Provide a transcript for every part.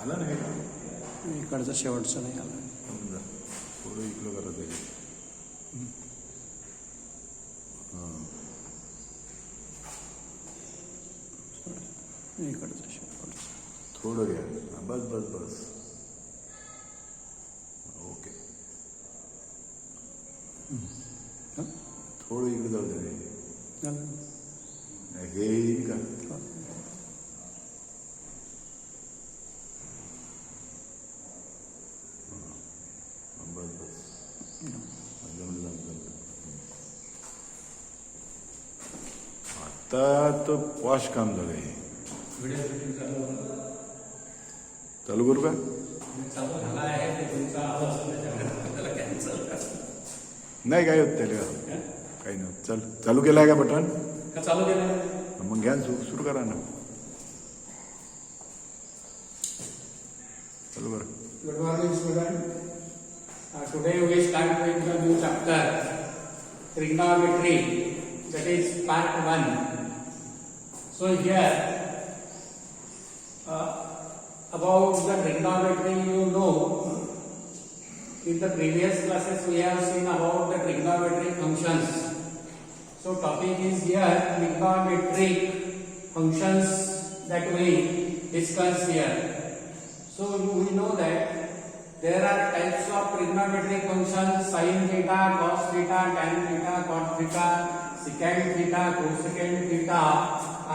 आला नाही का? इकडचं शेवटचं नाही आलं. समजा थोडं इकडं करत आहे. इकडचं शेवटचं थोडं घ्या. बस बस बस. ओके. थोडं इकडे जाऊ दे. झालं. हे येईल का? बस बस. जमलं. आता तो पॉश काम झालं हे. चालू करू का? नाही काय होत त्याला काही नाही. चल चालू केलं आहे का बटन? चालू केलं. मग घ्या सुरू करा ना. चालू करा. Good morning, student. Today we start with the new chapter, trigonometry. That is part 1. So here, about the trigonometry, you know, in the previous classes we have seen about the trigonometric functions. So topic is here trigonometric functions that we discuss here. So we know that there are types of trigonometric functions: sin theta, cos theta, tan theta, cot theta, secant theta, cosecant theta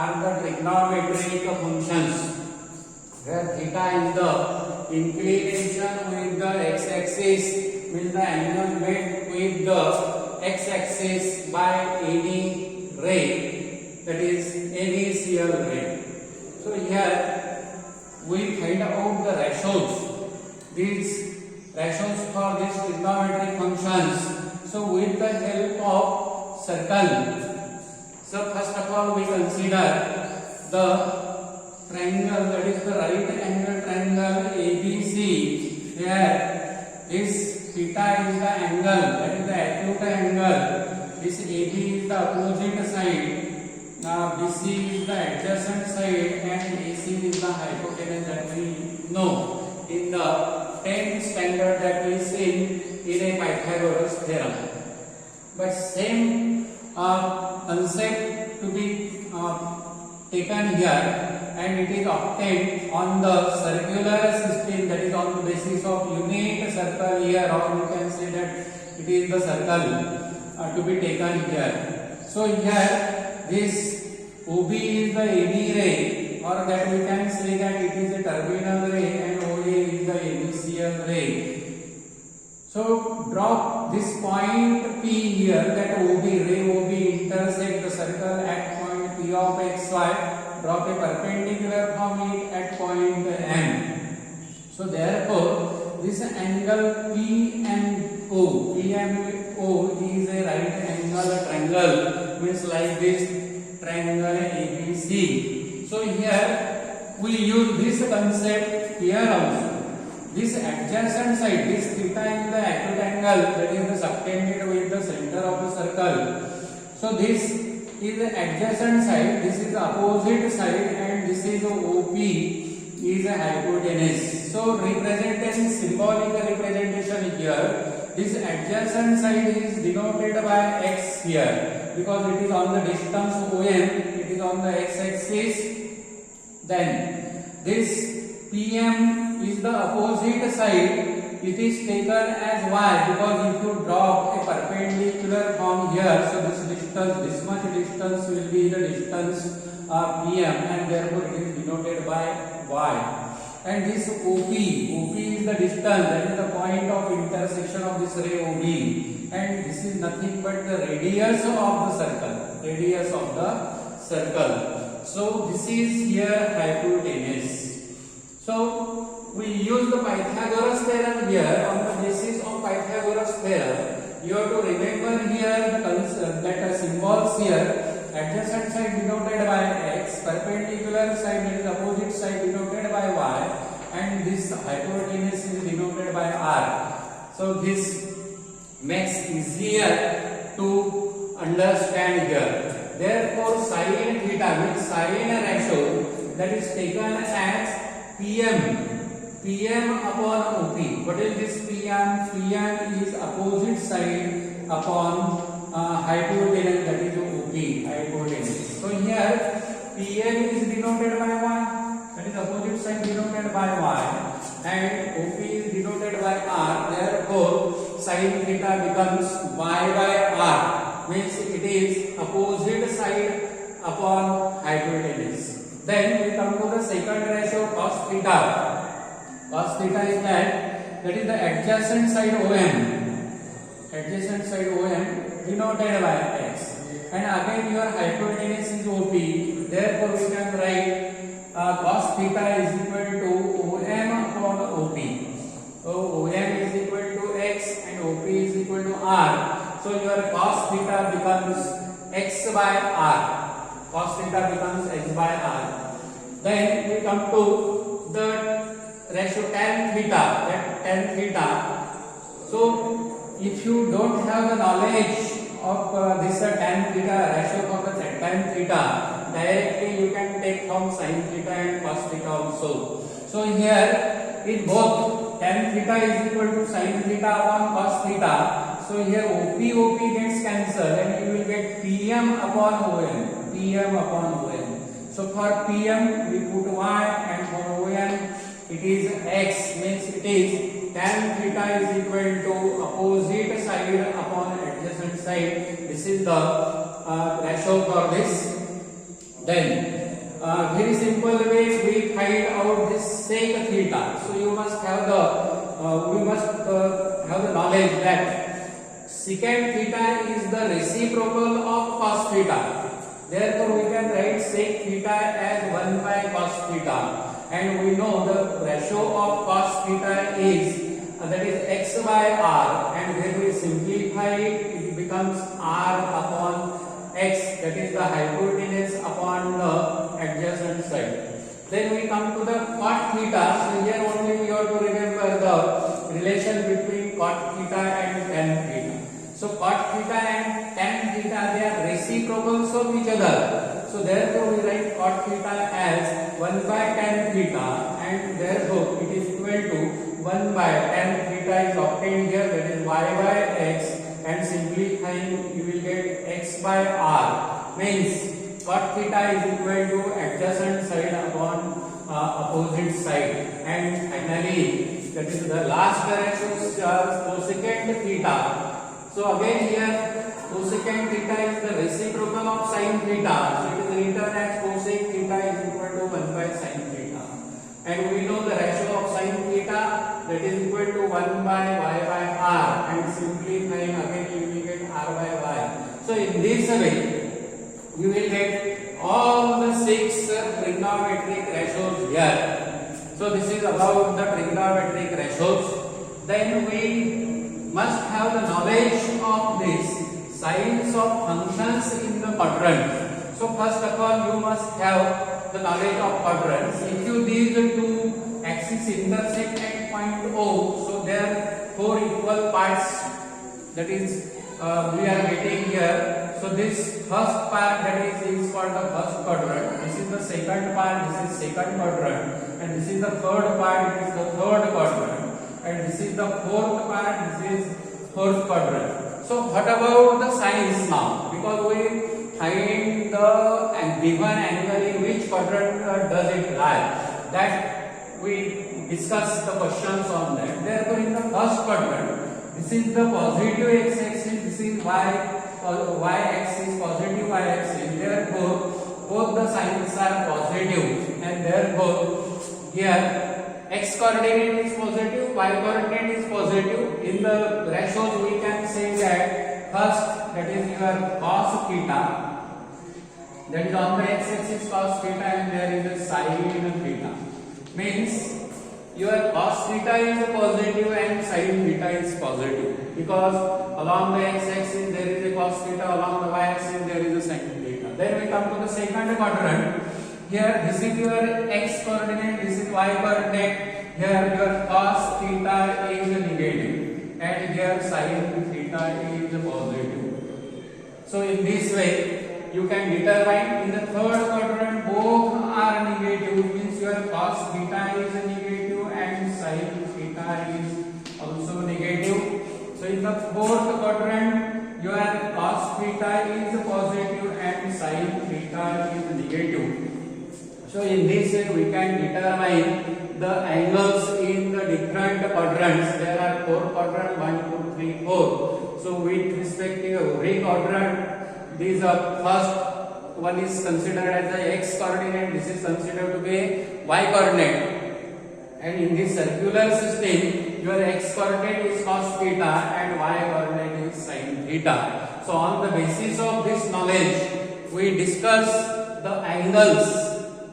are the trigonometric functions. Where theta is the inclination with the x-axis, means the angle made with the x-axis by any ray, that is any shear ray. So here we find out the ratios. These ratios for these trigonometric functions. So with the help of circle. So first of all we consider the triangle, that is the right angle triangle ABC. Here this theta is the angle, that is the acute angle. This AB is the opposite side. Now BC is the adjacent side and AC is the hypotenuse that we know in the 10th standard that we see in a Pythagoras theorem. But same concept to be taken here, and it is obtained on the circular system, that is on the basis of unit circle here, or you can say that it is the circle to be taken here. So here this OB is the AB ray, or that we can say that it is a terminal ray, and OA is the initial ray. So drop this point P here, that OB ray OB intersect the circle at point P of xy. Drop a perpendicular from it at point M. So therefore this angle PMO is a right angle triangle, means like this triangle ABC. So here we use this concept here also. This adjacent side, this theta is the acute angle, that is the subtended with the center of the circle. So this is the adjacent side, this is the opposite side, and this is the OP is a hypotenuse. So representing symbolic representation here, this adjacent side is denoted by x here, because it is on the distance OM, it is on the x-axis. Then this PM is the opposite side, it is taken as y, because if you drop a perpendicular from here, so this distance, this much distance will be the distance PM, and therefore it is denoted by y. And this OP is the distance, that is the point of intersection of this ray OB, and this is nothing but the radius of the circle, So this is here hypotenuse. So we use the Pythagoras theorem here. On the basis of Pythagoras theorem, you have to remember here that symbols here. Adjacent side denoted by x, perpendicular side, that is opposite side, denoted by y, and this hypotenuse is denoted by r. So this makes easier to understand here. Therefore sin theta means sin ratio, that is taken as PM PM upon OP. What is this PM? PM is opposite side upon hypotenuse, that is OP, hypotenuse. So here PM is denoted by Y, that is opposite side denoted by Y, and OP is denoted by R. Therefore sin theta becomes Y by R, means it is opposite side upon hypotenuse. Then we come to the second ratio, cos theta. Cos theta is that is the adjacent side OM. Adjacent side OM denoted by X. And again your hypotenuse is OP. Therefore we can write cos theta is equal to OM upon OP. So OM is equal to X and OP is equal to R. So your cos theta becomes X by R. Cos theta becomes X by R. Then we come to the ratio tan theta, that tan theta. So if you don't have the knowledge of this tan theta ratio for the tan theta, directly you can take from sin theta and cos theta also. So here in both tan theta is equal to sin theta upon cos theta. So here OP gets cancelled and you will get PM upon OM. PM upon OM. So for PM we put Y and for OM it is X, means it is tan theta is equal to opposite side upon adjacent side. This is the ratio for this. Then very simple way we find out this sec theta. So you must have the knowledge that secant theta is the reciprocal of cos theta. Therefore we can write sec theta as 1 by cos theta. And we know the ratio of cos theta is that is X by R, and when we simplify it, it becomes R upon X, that is the hypotenuse upon the adjacent side. Then we come to the cot theta. So here only you have to remember the relation between cot theta and tan theta. So cot theta and tan theta, they are reciprocals of each other. So therefore we write cot theta as 1 by tan theta, and therefore it is equal to 1 by tan theta is obtained here, that is Y by X, and simplifying you will get X by R, means cot theta is equal to adjacent side upon opposite side. And finally that is the last ratio, cosecant theta. So again here cosecant theta is the reciprocal of sin theta. So it is written as cosec theta is equal to 1 by sin theta. And we know the ratio of sin theta, that is equal to 1 by Y by R, and simplifying again you will get R by Y. So in this way you will get all the 6 trigonometric ratios here. So this is about the trigonometric ratios. Then we must have the knowledge of this signs of functions in the quadrant. So first of all you must have the knowledge of quadrants. If you these two axes intersect at point O, so there are 4 equal parts, that is we are getting here. So this first part, that is called the first quadrant. This is the second part, this is second quadrant, and this is the third part, this is the third quadrant, and this is the fourth part, this is fourth quadrant. So what about the signs now? Because we find the given angle in which quadrant does it lie, that we discuss the questions on that. Therefore in the first quadrant, this is the positive x-axis, this is y-axis, positive y-axis. Therefore both the signs are positive, and therefore here x coordinate is positive, y coordinate is positive. In the ratios we can say that first, that is your cos theta, that is on the x-axis cos theta, and there is a sin theta. Means your cos theta is positive and sin theta is positive, because along the x-axis there is a cos theta, along the y-axis there is a sin theta. Then we come to the second quadrant. Here this is your x coordinate, this is y coordinate. Here your cos theta is negative, and here sin theta is positive. So in this way you can determine in the third quadrant both are negative, means your cos theta is negative and So in this way we can determine the angles in the different quadrants. There are 4 quadrants, 1, 2, 3, 4. So with respect to every quadrant, these are first one is considered as the x coordinate, this is considered to be y coordinate. And in this circular system, your x coordinate is cos theta and y coordinate is sin theta. So on the basis of this knowledge, we discuss the angles,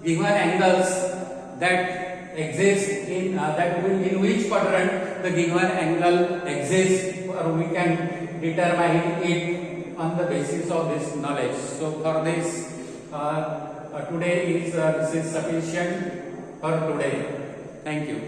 given angles that exist in in which quadrant the given angle exists, or we can determine it on the basis of this knowledge. So for this, today is this is sufficient for today. Thank you.